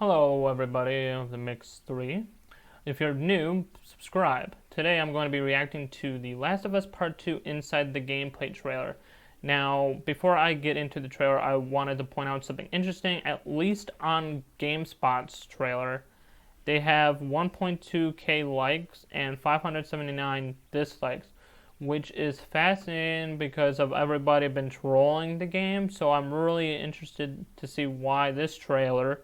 Hello everybody of the Mix 3. If you're new, subscribe. Today I'm going to be reacting to The Last of Us Part 2 Inside the Gameplay trailer. Now, before I get into the trailer, I wanted to point out something interesting. At least on GameSpot's trailer, they have 1.2k likes and 579 dislikes, which is fascinating because of everybody been trolling the game. So I'm really interested to see why this trailer,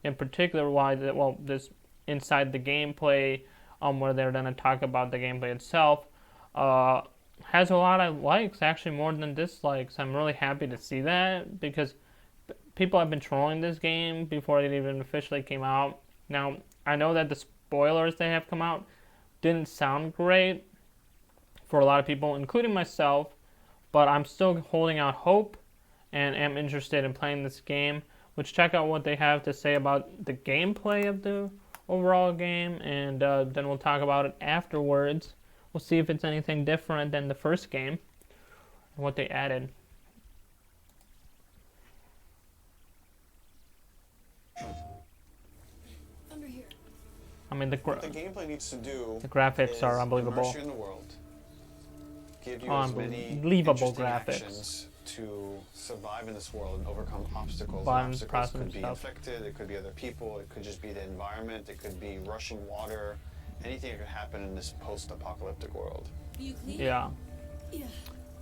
in particular, this inside the gameplay, where they're going to talk about the gameplay itself, has a lot of likes, actually more than dislikes. I'm really happy to see that because people have been trolling this game before it even officially came out. Now, I know that the spoilers that have come out didn't sound great for a lot of people, including myself, but I'm still holding out hope and am interested in playing this game. Let's check out what they have to say about the gameplay of the overall game, and then we'll talk about it afterwards. We'll see if it's anything different than the first game and what they added. Under here. I mean, the gameplay needs to do the graphics are unbelievable. Immerse you in the world, give you as many Unbelievable interesting graphics. actions to survive in this world and overcome obstacles. Buttons, Obstacles could be stuff. inflicted, it could be other people, it could just be the environment, it could be rushing water, anything that could happen in this post-apocalyptic world. You clean? Yeah. Yeah.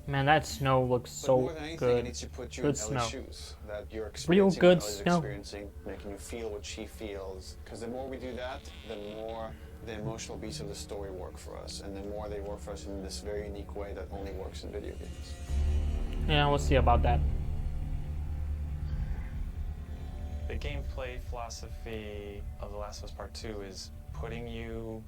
Man, that snow looks But so more than anything, good. it needs to put you Good in snow. Ellie's shoes. That you're Real experiencing good what Ellie's snow. experiencing, making you feel what she feels. Because the more we do that, the more the emotional beats of the story work for us, and the more they work for us in this very unique way that only works in video games. Yeah, we'll see about that. The gameplay philosophy of The Last of Us Part 2 is putting you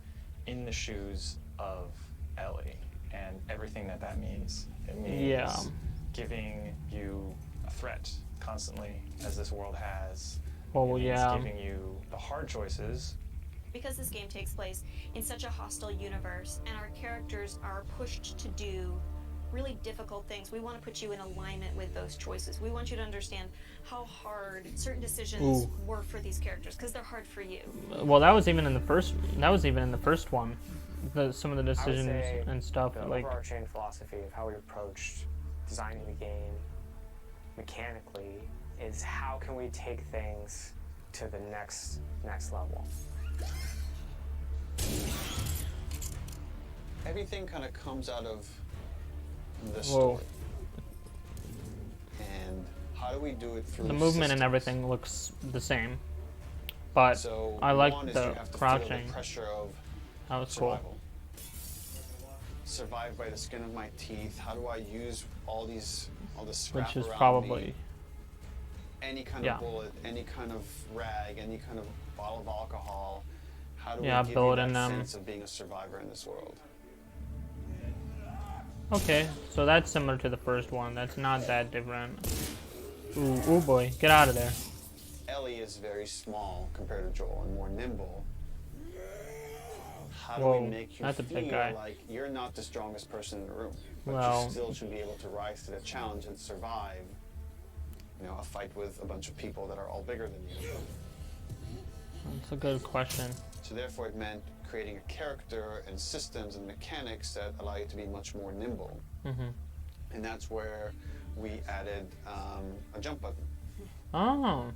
in the shoes of Ellie and everything that means. It means giving you a threat constantly, as this world has. Well, It means yeah. giving you the hard choices. Because this game takes place in such a hostile universe and our characters are pushed to do really difficult things, we want to put you in alignment with those choices. We want you to understand how hard certain decisions were for these characters, because they're hard for you. Well, that was even in the first. That was even in the first one. Some of the I would decisions say and stuff, the like overarching philosophy of how we approached designing the game mechanically is how can we take things to the next level. Everything kind of comes out of the Whoa. story. And how do we do it through the movement and systems? everything looks the same. But So I like one is the you have to crouching. feel the pressure of That was cool. survival. Survive by the skin of my teeth. How do I use all this scrap Which is around probably me? Any kind yeah. of bullet, any kind of rag, any kind of bottle of alcohol. How do Yeah, we give build you in that them. sense of being a survivor in this world? Okay, so that's similar to the first one. That's not that different. Ooh boy, get out of there. Ellie is very small compared to Joel and more nimble. How do Whoa, we make you that's a feel big guy. like you're not the strongest person in the room, but Well- you still should be able to rise to the challenge and survive, a fight with a bunch of people that are all bigger than you. That's a good question. So therefore it meant creating a character and systems and mechanics that allow you to be much more nimble. Mm-hmm. And that's where we added a jump button. Oh,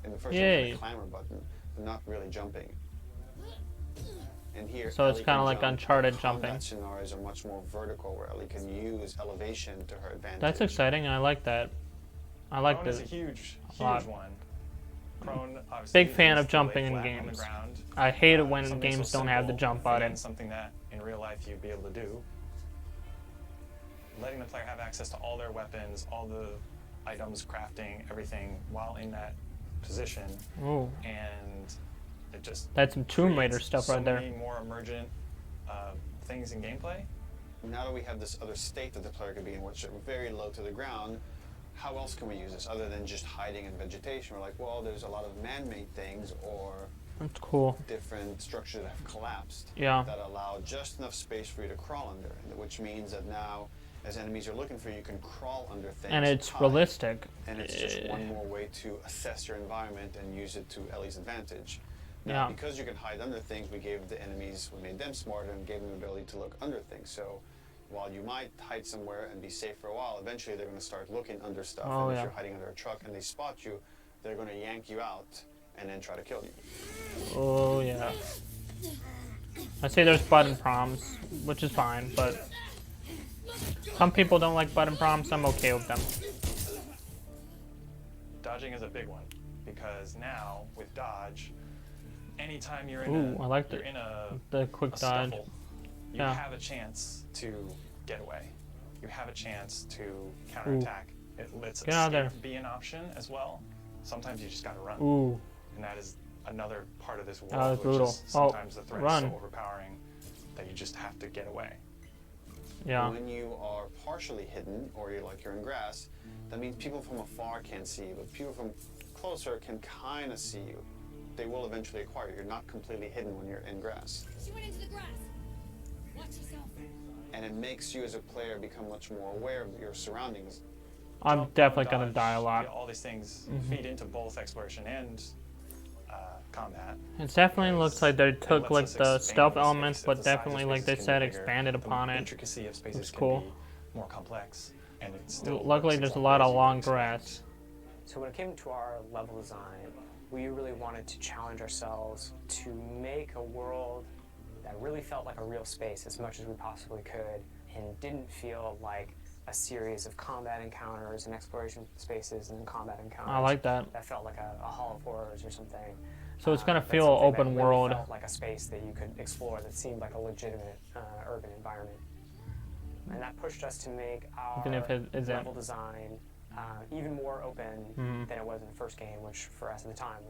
In the first one, Yay. it was a climber button, but not really jumping. And here, so it's Ellie kind of can like jump. Uncharted Combat jumping. scenarios are much more vertical, where Ellie can use elevation to her advantage. That's exciting. I like that. I like Prone is a this. huge lot. one. Prone, obviously, Big fan is of to jumping lay in flat on the games. ground. I hate it when Something games so don't have the simple jump button. and something that in real life you'd be able to do. Letting the player have access to all their weapons, all the items, crafting, everything while in that position, Ooh, and it just that's some Tomb Raider creates stuff so right there. many more emergent things in gameplay. Now that we have this other state that the player could be in, which are very low to the ground, how else can we use this other than just hiding in vegetation? We're like, well, there's a lot of man-made things or That's cool. different structures that have collapsed Yeah. that allow just enough space for you to crawl under, which means that now as enemies are looking for you, you can crawl under things. And it's hide, realistic. And it's just one more way to assess your environment and use it to Ellie's advantage. Now, Yeah. because you can hide under things, we gave the enemies, we made them smarter and gave them the ability to look under things. So while you might hide somewhere and be safe for a while, eventually they're going to start looking under stuff. Oh, and if yeah. you're hiding under a truck and they spot you, they're going to yank you out and then try to kill you. Oh yeah. I say there's button prompts, which is fine, but some people don't like button prompts. I'm okay with them. Dodging is a big one because now with dodge, anytime you're in Ooh, I like you're in the quick a dodge. scuffle, you Yeah. have a chance to get away. You have a chance to counterattack. It lets Get out of escape be an option as well. Sometimes you just gotta run, Ooh, and that is another part of this world. that's which brutal. Is sometimes the threat is run. so overpowering that you just have to get away. yeah. When you are partially hidden, or you're in grass, that means people from afar can't see you, but people from closer can kind of see you. They will eventually acquire you. You're not completely hidden when you're in grass. She went into the grass. Watch yourself. And it makes you as a player become much more aware of your surroundings. I'm Jump, definitely dodge, gonna die a lot. All these things Mm-hmm. feed into both exploration and combat. It definitely looks like they It took lets like us the expand stealth the elements, space. but The size of definitely, like spaces they can be said, bigger, expanded the upon it. intricacy of spaces Looks can cool. be more complex, and it still Luckily, works there's a in lot ways of you long wouldn't expect. grass. So when it came to our level design, we really wanted to challenge ourselves to make a world that really felt like a real space as much as we possibly could and didn't feel like a series of combat encounters and exploration spaces and then combat encounters. I like that. That felt like a Hall of Horrors or something. So it's gonna But feel something that open really world. felt like a space that you could explore that seemed like a legitimate urban environment. And that pushed us to make our Even if it isn't. level design even more open Mhm. than it was in the first game, which for us at the time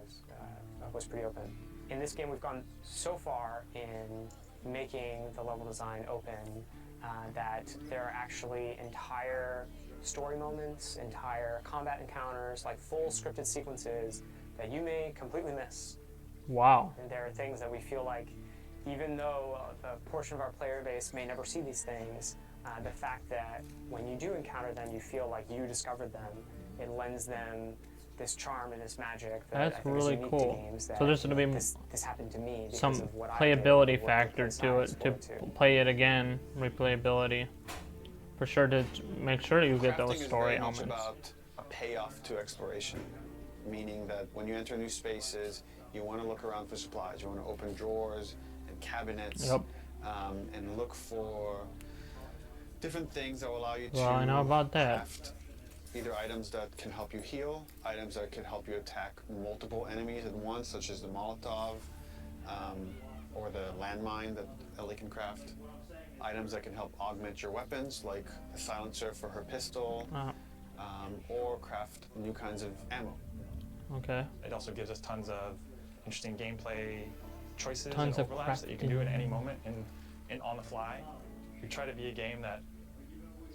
was pretty open. In this game, we've gone so far in making the level design open that there are actually entire story moments, entire combat encounters, like full scripted sequences that you may completely miss. Wow. And there are things that we feel like, even though a portion of our player base may never see these things, the fact that when you do encounter them, you feel like you discovered them, it lends them this charm and this magic that That's I think really is unique cool. to games. So That, there's gonna be this happened to me because some of what I did, playability what factor place to I it to explored to. play it again, replayability. For sure to make sure you get those Crafting is story very much elements. about a payoff to exploration, meaning that when you enter new spaces, you want to look around for supplies. You want to open drawers and cabinets Yep. and look for different things that will allow you to Well, I know about that. craft either items that can help you heal, items that can help you attack multiple enemies at once, such as the Molotov or the landmine that Ellie can craft. Items that can help augment your weapons, like a silencer for her pistol, Uh, or craft new kinds of ammo. okay. It also gives us tons of interesting gameplay choices Tons and of overlaps that you can do at crafting. any moment and on the fly. We try to be a game that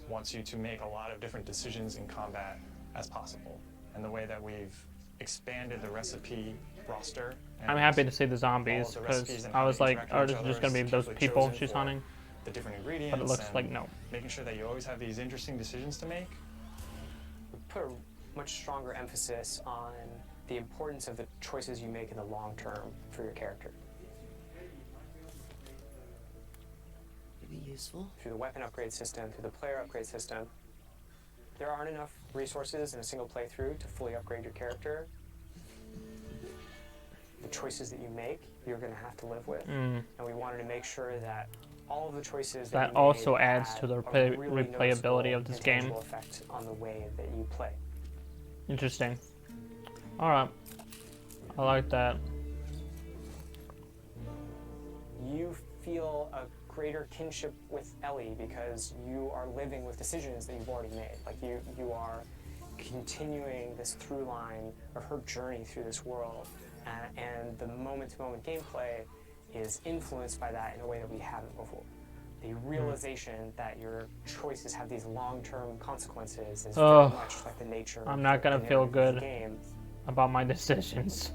wants you to make a lot of different decisions in combat as possible. And the way that we've expanded the recipe roster. I'm and happy to see the all of zombies the recipes because and I how was they like, interact are with this each just other gonna be is those carefully people chosen she's for hunting? the different ingredients. But it looks and like no. Making sure that you always have these interesting decisions to make. We put a much stronger emphasis on the importance of the choices you make in the long term for your character. Maybe useful. Through the weapon upgrade system, through the player upgrade system, there aren't enough resources in a single playthrough to fully upgrade your character. The choices that you make, you're going to have to live with. Mm. And we wanted to make sure that all of the choices That that you also made adds had to the a really replayability noticeable of this and game. tangible effect on the way that you play. Interesting. All right. I like that. You feel a greater kinship with Ellie because you are living with decisions that you've already made. Like you are continuing this through line of her journey through this world, and the moment-to-moment gameplay is influenced by that in a way that we haven't before. The realization that your choices have these long-term consequences is very Ugh. much like the nature I'm of not the gonna feel narrative of the good. game, About my decisions.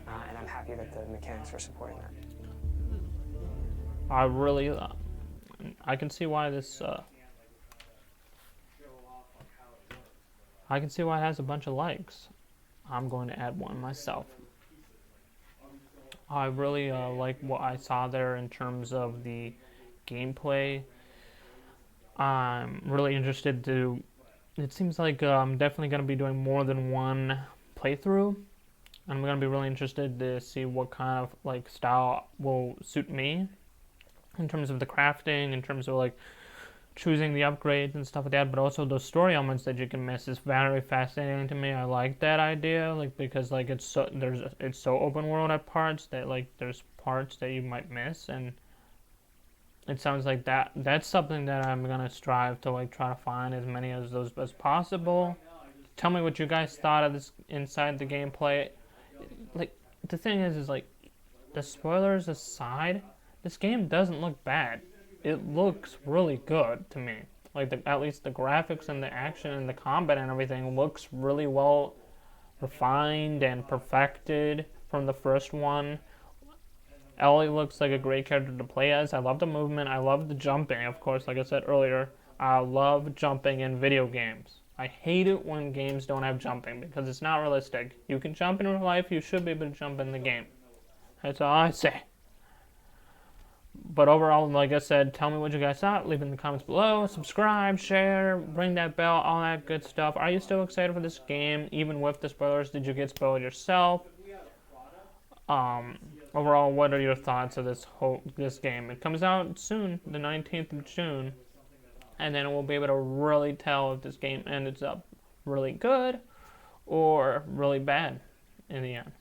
and I'm happy that the mechanics are supporting that. I really, I can see why this I can see why it has a bunch of likes. I'm going to add one myself. I really like what I saw there in terms of the gameplay. I'm really interested to. It seems like I'm definitely going to be doing more than one playthrough. I'm going to be really interested to see what kind of like style will suit me in terms of the crafting, in terms of like choosing the upgrades and stuff like that, but also the story elements that you can miss is very fascinating to me. I like that idea, like because like it's so open world at parts that like there's parts that you might miss, and it sounds like that's something that I'm gonna strive to like try to find as many of those as possible. Tell me what you guys thought of this inside the gameplay. Like the thing is like the spoilers aside, this game doesn't look bad. It looks really good to me. Like at least the graphics and the action and the combat and everything looks really well refined and perfected from the first one. Ellie looks like a great character to play as. I love the movement. I love the jumping, of course, like I said earlier. I love jumping in video games. I hate it when games don't have jumping because it's not realistic. You can jump in real life, you should be able to jump in the game. That's all I say. But overall, like I said, tell me what you guys thought. Leave in the comments below. Subscribe, share, ring that bell, all that good stuff. Are you still excited for this game, even with the spoilers? Did you get spoiled yourself? Overall, what are your thoughts of this game? It comes out soon, the 19th of June, and then we'll be able to really tell if this game ends up really good or really bad in the end.